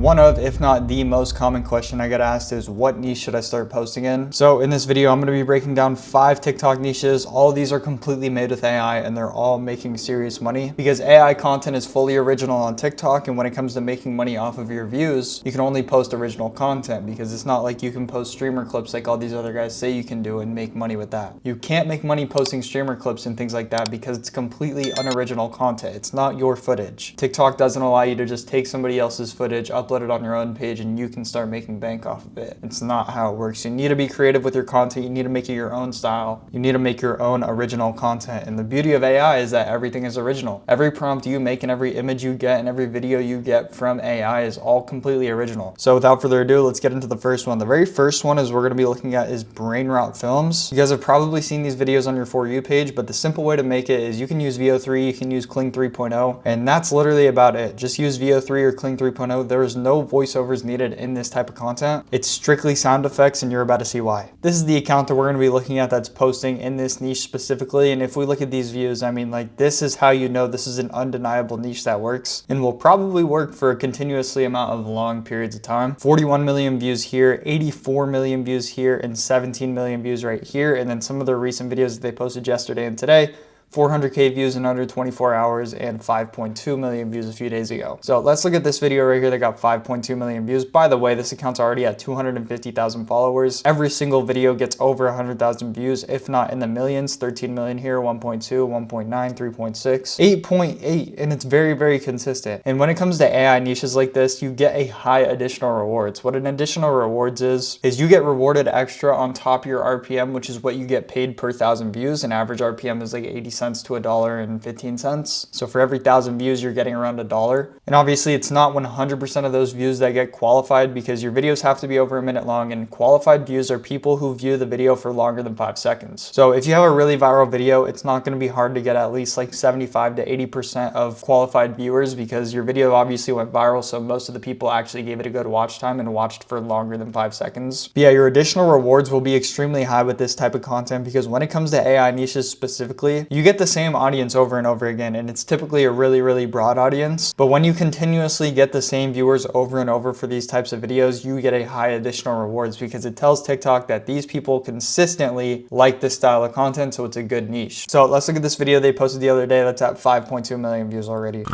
one of, if not the most common question I get asked is, what niche should I start posting in? So in this video, I'm going to be breaking down 5 TikTok niches. All of these are completely made with AI and they're all making serious money because AI content is fully original on TikTok. And when it comes to making money off of your views, you can only post original content because it's not like you can post streamer clips like all these other guys say you can do and make money with that. You can't make money posting streamer clips and things like that because it's completely unoriginal content. It's not your footage. TikTok doesn't allow you to just take somebody else's footage, upload it on your own page, and you can start making bank off of it. It's not how it works. You need to be creative with your content. You need to make it your own style. You need to make your own original content. And the beauty of AI is that everything is original. Every prompt you make and every image you get and every video you get from AI is all completely original. So without further ado, let's get into the first one. The very first one is we're going to be looking at is brain rot films. You guys have probably seen these videos on your For You page, but the simple way to make it is you can use VO3, you can use Kling 3.0, and that's literally about it. Just use VO3 or Kling 3.0. There is no voiceovers needed in this type of content. It's strictly sound effects, and you're about to see why. This is the account that we're going to be looking at that's posting in this niche specifically, and if we look at these views, I mean, like, this is how you know this is an undeniable niche that works and will probably work for a continuously amount of long periods of time. 41 million views here, 84 million views here, and 17 million views right here. And then some of their recent videos that they posted yesterday and today, 400K views in under 24 hours and 5.2 million views a few days ago. So let's look at this video right here that got 5.2 million views. By the way, this account's already at 250,000 followers. Every single video gets over 100,000 views, if not in the millions. 13 million here, 1.2, 1.9, 3.6, 8.8, and it's very, very consistent. And when it comes to AI niches like this, you get a high additional rewards. What an additional rewards is you get rewarded extra on top of your RPM, which is what you get paid per 1,000 views. An average RPM is like 80 cents to $1.15. So for every 1,000 views, you're getting around $1. And obviously it's not 100% of those views that get qualified because your videos have to be over a minute long, and qualified views are people who view the video for longer than 5 seconds. So if you have a really viral video, it's not going to be hard to get at least like 75 to 80% of qualified viewers because your video obviously went viral. So most of the people actually gave it a good watch time and watched for longer than 5 seconds. But yeah, your additional rewards will be extremely high with this type of content because when it comes to AI niches specifically, you get the same audience over and over again, and it's typically a really, really broad audience. But when you continuously get the same viewers over and over for these types of videos, you get a high additional rewards because it tells TikTok that these people consistently like this style of content, so it's a good niche. So let's look at this video they posted the other day that's at 5.2 million views already.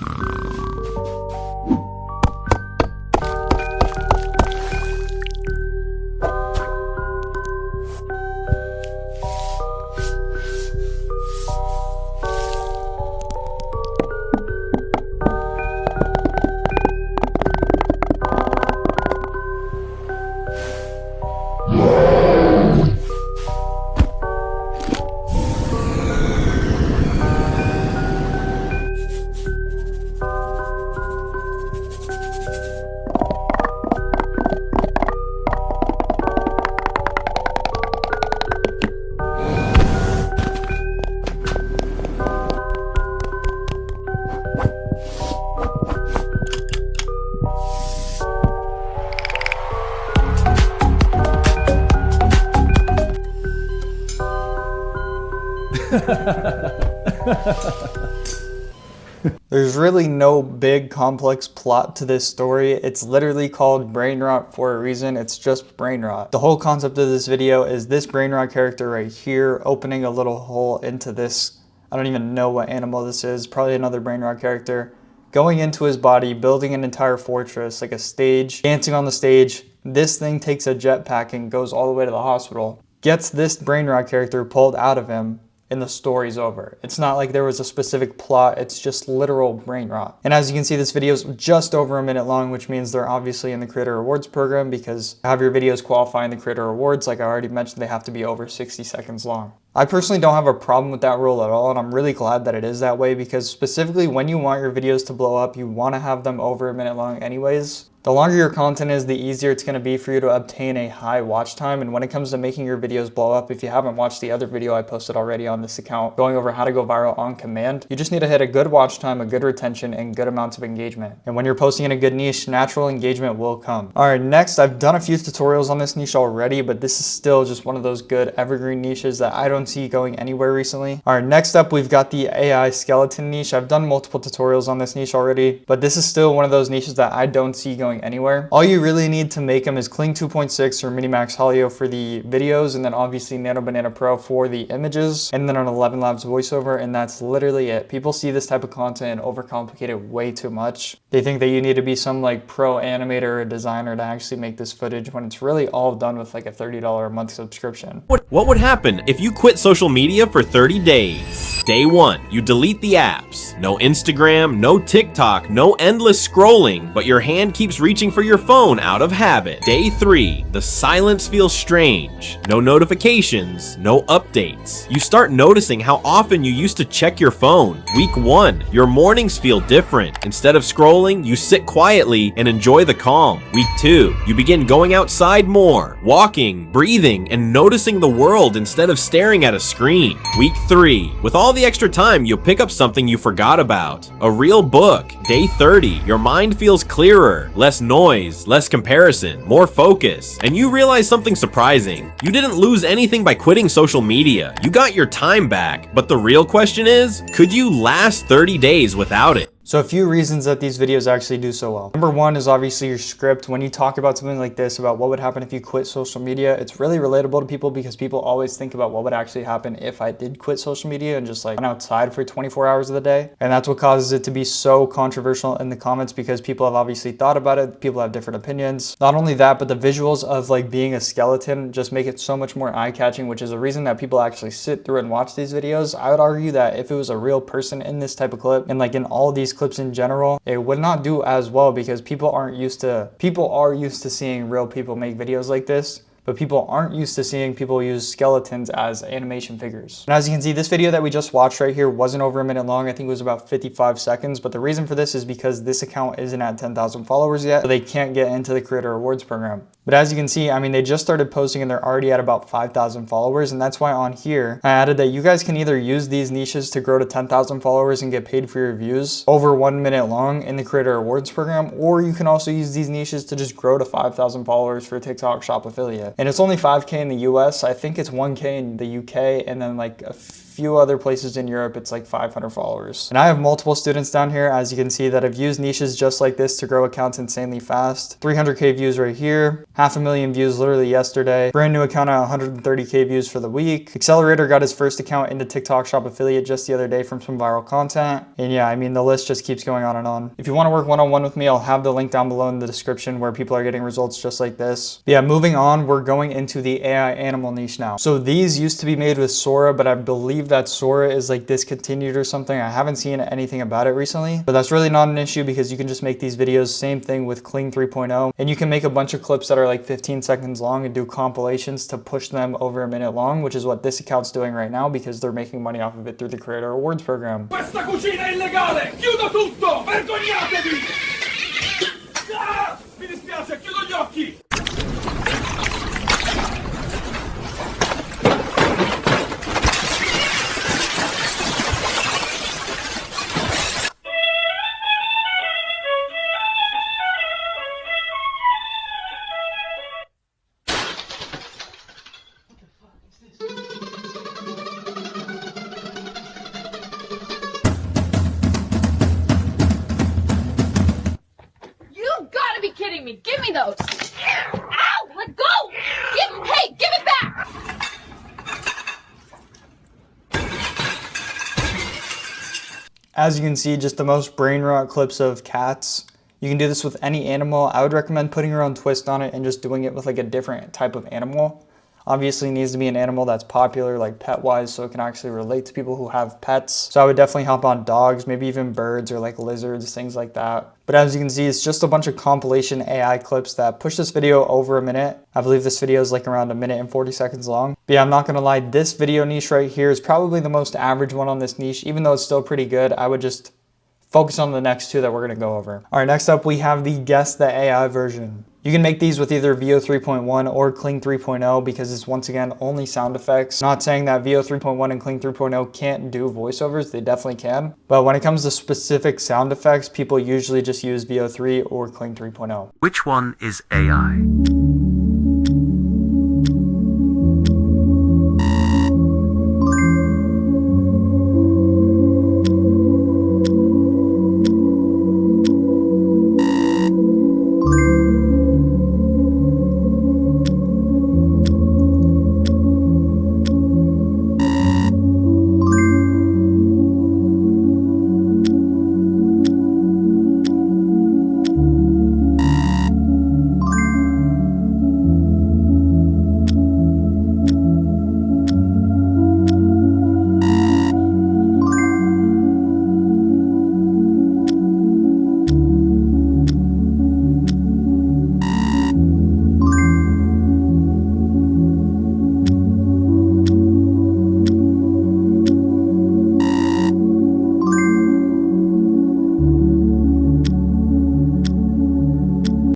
There's really no big complex plot to this story. It's literally called brain rot for a reason. It's just brain rot. The whole concept of this video is this brain rot character right here opening a little hole into this, I don't even know what animal this is, probably another brain rot character, going into his body, building an entire fortress, like a stage, dancing on the stage. This thing takes a jetpack and goes all the way to the hospital, gets this brain rot character pulled out of him, and the story's over. It's not like there was a specific plot, it's just literal brain rot. And as you can see, this video is just over a minute long, which means they're obviously in the Creator Rewards program because to have your videos qualify in the Creator Rewards, like I already mentioned, they have to be over 60 seconds long. I personally don't have a problem with that rule at all, and I'm really glad that it is that way because specifically when you want your videos to blow up, you want to have them over a minute long anyways. The longer your content is, the easier it's going to be for you to obtain a high watch time. And when it comes to making your videos blow up, if you haven't watched the other video I posted already on this account going over how to go viral on command, you just need to hit a good watch time, a good retention, and good amounts of engagement. And when you're posting in a good niche, natural engagement will come. All right, next, I've done a few tutorials on this niche already, but this is still just one of those good evergreen niches that I don't don't see going anywhere recently. All right, next up, we've got the AI skeleton niche. I've done multiple tutorials on this niche already, but this is still one of those niches that I don't see going anywhere. All you really need to make them is Kling 2.6 or Minimax Helio for the videos, and then obviously Nano Banana Pro for the images, and then an 11 Labs voiceover, and that's literally it. People see this type of content and overcomplicate it way too much. They think that you need to be some like pro animator or designer to actually make this footage when it's really all done with like a $30 a month subscription. What would happen if you quit social media for 30 days? Day 1, you delete the apps. No Instagram, no TikTok, no endless scrolling, but your hand keeps reaching for your phone out of habit. Day 3, the silence feels strange. No notifications, no updates. You start noticing how often you used to check your phone. Week 1, your mornings feel different. Instead of scrolling, you sit quietly and enjoy the calm. Week 2, you begin going outside more, walking, breathing, and noticing the world instead of staring at a screen. Week 3, with all the extra time, you'll pick up something you forgot about. A real book. Day 30, your mind feels clearer, less noise, less comparison, more focus, and you realize something surprising. You didn't lose anything by quitting social media. You got your time back, but the real question is, could you last 30 days without it? So a few reasons that these videos actually do so well. Number one is obviously your script. When you talk about something like this, about what would happen if you quit social media, it's really relatable to people because people always think about what would actually happen if I did quit social media and just like went outside for 24 hours of the day. And that's what causes it to be so controversial in the comments because people have obviously thought about it. People have different opinions. Not only that, but the visuals of like being a skeleton just make it so much more eye-catching, which is a reason that people actually sit through and watch these videos. I would argue that if it was a real person in this type of clip and like in all these clips in general, it would not do as well because people are used to seeing real people make videos like this. But people aren't used to seeing people use skeletons as animation figures. And as you can see, this video that we just watched right here wasn't over a minute long. I think it was about 55 seconds. But the reason for this is because this account isn't at 10,000 followers yet, so they can't get into the Creator Rewards program. But as you can see, I mean, they just started posting and they're already at about 5,000 followers. And that's why on here, I added that you guys can either use these niches to grow to 10,000 followers and get paid for your views over 1 minute long in the Creator Rewards program, or you can also use these niches to just grow to 5,000 followers for TikTok Shop Affiliate. And it's only 5K in the US. I think it's 1K in the UK, and then like a few other places in Europe, it's like 500 followers. And I have multiple students down here, as you can see, that have used niches just like this to grow accounts insanely fast. 300K views right here, 500,000 views literally yesterday. Brand new account at 130K views for the week. Accelerator got his first account into TikTok Shop Affiliate just the other day from some viral content. And yeah, I mean, the list just keeps going on and on. If you want to work one-on-one with me, I'll have the link down below in the description where people are getting results just like this. But yeah, moving on, we're going into the AI animal niche now. So these used to be made with Sora, but I believe that Sora is like discontinued or something. I haven't seen anything about it recently, but that's really not an issue because you can just make these videos. Same thing with Kling 3.0, and you can make a bunch of clips that are like 15 seconds long and do compilations to push them over a minute long, which is what this account's doing right now because they're making money off of it through the Creator Rewards program. Questa cucina è illegale! Chiudo tutto! Vergognatevi! Ah! Mi dispiace, chiudo gli occhi! Kidding me. Give me those. Ow! Let go! Hey, give it back! As you can see, just the most brain rot clips of cats. You can do this with any animal. I would recommend putting your own twist on it and just doing it with like a different type of animal. Obviously, it needs to be an animal that's popular, like pet-wise, so it can actually relate to people who have pets. So I would definitely hop on dogs, maybe even birds or like lizards, things like that. But as you can see, it's just a bunch of compilation AI clips that push this video over a minute. I believe this video is like around 1 minute and 40 seconds long. But yeah, I'm not gonna lie, this video niche right here is probably the most average one on this niche. Even though it's still pretty good, I would just focus on the next two that we're gonna go over. All right, next up we have the Guess the AI version. You can make these with either VO 3.1 or Kling 3.0 because it's once again only sound effects. Not saying that VO 3.1 and Kling 3.0 can't do voiceovers, they definitely can. But when it comes to specific sound effects, people usually just use VO 3 or Kling 3.0. Which one is AI?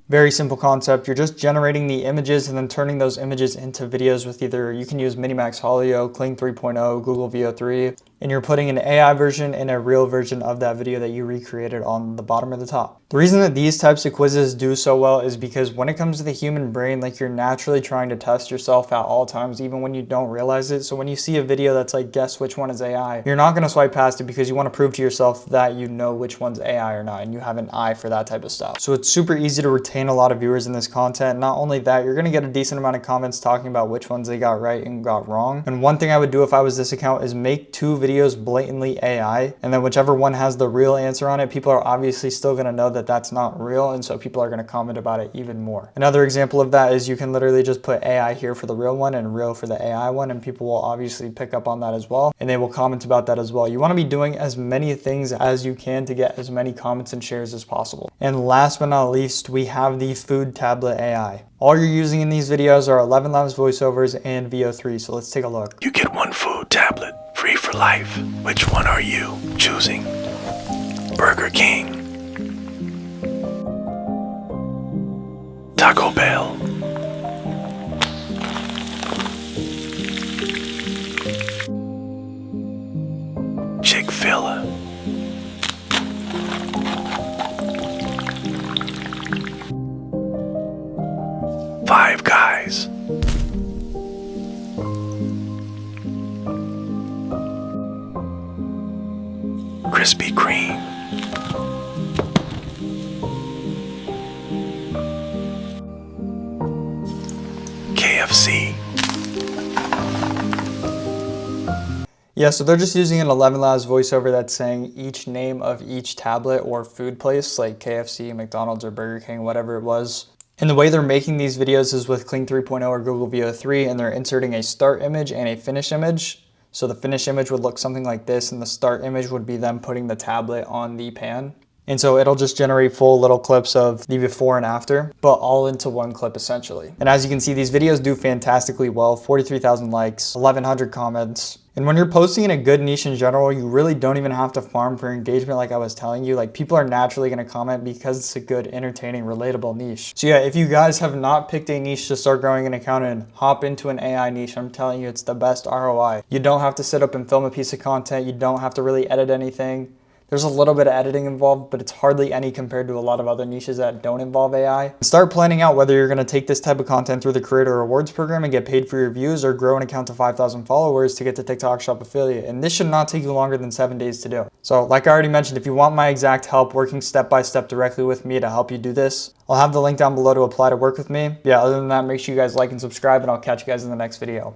Very simple concept. You're just generating the images and then turning those images into videos with either, you can use Minimax Holio, Kling 3.0, Google VO3, and you're putting an AI version and a real version of that video that you recreated on the bottom or the top. The reason that these types of quizzes do so well is because when it comes to the human brain, like you're naturally trying to test yourself at all times, even when you don't realize it. So when you see a video that's like, guess which one is AI, you're not gonna swipe past it because you wanna prove to yourself that you know which one's AI or not, and you have an eye for that type of stuff. So it's super easy to retain a lot of viewers in this content. Not only that, you're gonna get a decent amount of comments talking about which ones they got right and got wrong. And one thing I would do if I was this account is make 2 videos blatantly AI, and then whichever one has the real answer on it, people are obviously still gonna know that that's not real, and so people are gonna comment about it even more. Another example of that is you can literally just put AI here for the real one and real for the AI one, and people will obviously pick up on that as well, and they will comment about that as well. You wanna be doing as many things as you can to get as many comments and shares as possible. And last but not least, we have the food tablet AI. All you're using in these videos are 11 Labs voiceovers and VO3, so let's take a look. You get 1 food tablet, free for life. Which one are you choosing? Burger King, Taco Bell, Chick-fil-A, Five Guys, Krispy Kreme, KFC. Yeah, so they're just using an 11 Labs voiceover that's saying each name of each tablet or food place, like KFC, McDonald's, or Burger King, whatever it was. And the way they're making these videos is with Kling 3.0 or Google VO3, and they're inserting a start image and a finish image. So the finish image would look something like this, and the start image would be them putting the tablet on the pan. And so it'll just generate full little clips of the before and after, but all into one clip essentially. And as you can see, these videos do fantastically well. 43,000 likes, 1,100 comments. And when you're posting in a good niche in general, you really don't even have to farm for engagement like I was telling you. Like, people are naturally gonna comment because it's a good, entertaining, relatable niche. So yeah, if you guys have not picked a niche to start growing an account and hop into an AI niche, I'm telling you, it's the best ROI. You don't have to sit up and film a piece of content. You don't have to really edit anything. There's a little bit of editing involved, but it's hardly any compared to a lot of other niches that don't involve AI. Start planning out whether you're gonna take this type of content through the Creator Rewards program and get paid for your views, or grow an account to 5,000 followers to get the TikTok Shop affiliate. And this should not take you longer than 7 days to do. So like I already mentioned, if you want my exact help working step by step directly with me to help you do this, I'll have the link down below to apply to work with me. Yeah, other than that, make sure you guys like and subscribe, and I'll catch you guys in the next video.